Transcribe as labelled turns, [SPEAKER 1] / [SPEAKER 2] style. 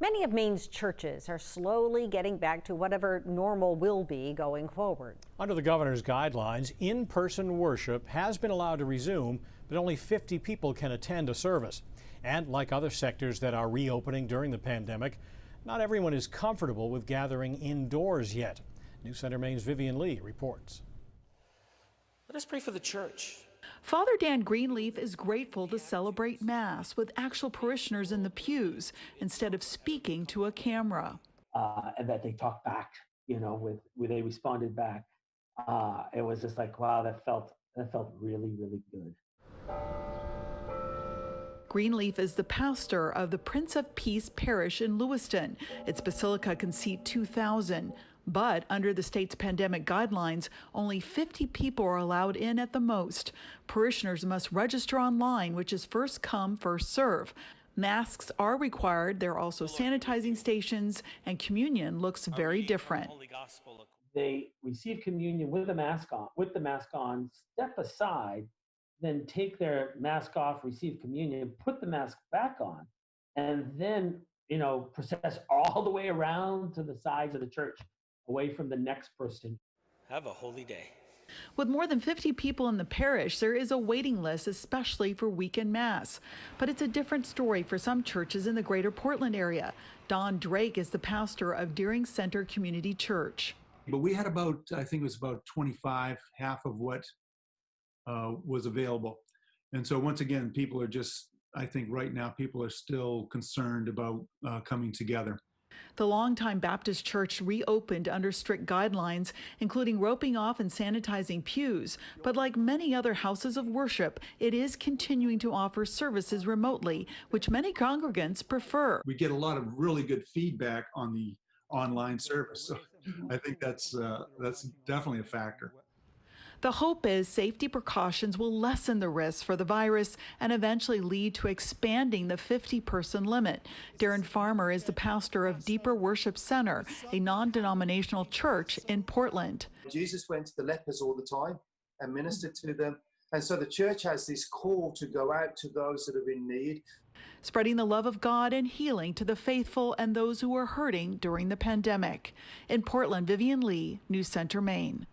[SPEAKER 1] Many of Maine's churches are slowly getting back to whatever normal will be going forward.
[SPEAKER 2] Under the governor's guidelines, in-person worship has been allowed to resume, but only 50 people can attend a service. And like other sectors that are reopening during the pandemic, not everyone is comfortable with gathering indoors yet. News Center Maine's Vivian Lee reports.
[SPEAKER 3] Let us pray for the church.
[SPEAKER 4] Father Dan Greenleaf is grateful to celebrate Mass with actual parishioners in the pews instead of speaking to a camera.
[SPEAKER 5] And that they talked back, they responded back. It was just like, wow, that felt really, really good.
[SPEAKER 4] Greenleaf is the pastor of the Prince of Peace Parish in Lewiston. Its basilica can seat 2,000. But under the state's pandemic guidelines, only 50 people are allowed in at the most. Parishioners must register online, which is first come, first serve. Masks are required. There are also sanitizing stations, and communion looks very different.
[SPEAKER 5] They receive communion with the mask on, step aside, then take their mask off, receive communion, put the mask back on, and then, process all the way around to the sides of the church, away from the next person.
[SPEAKER 3] Have a holy day.
[SPEAKER 4] With more than 50 people in the parish, there is a waiting list, especially for weekend Mass. But it's a different story for some churches in the greater Portland area. Don Drake is the pastor of Deering Center Community Church.
[SPEAKER 6] But we had I think it was about 25, half of what was available. And so once again, I think right now people are still concerned about coming together.
[SPEAKER 4] The longtime Baptist church reopened under strict guidelines, including roping off and sanitizing pews. But like many other houses of worship, it is continuing to offer services remotely, which many congregants prefer.
[SPEAKER 6] We get a lot of really good feedback on the online service. So I think that's definitely a factor.
[SPEAKER 4] The hope is safety precautions will lessen the risk for the virus and eventually lead to expanding the 50-person limit. Darren Farmer is the pastor of Deeper Worship Center, a non-denominational church in Portland.
[SPEAKER 7] Jesus went to the lepers all the time and ministered to them. And so the church has this call to go out to those that are in need.
[SPEAKER 4] Spreading the love of God and healing to the faithful and those who are hurting during the pandemic. In Portland, Vivian Lee, News Center, Maine.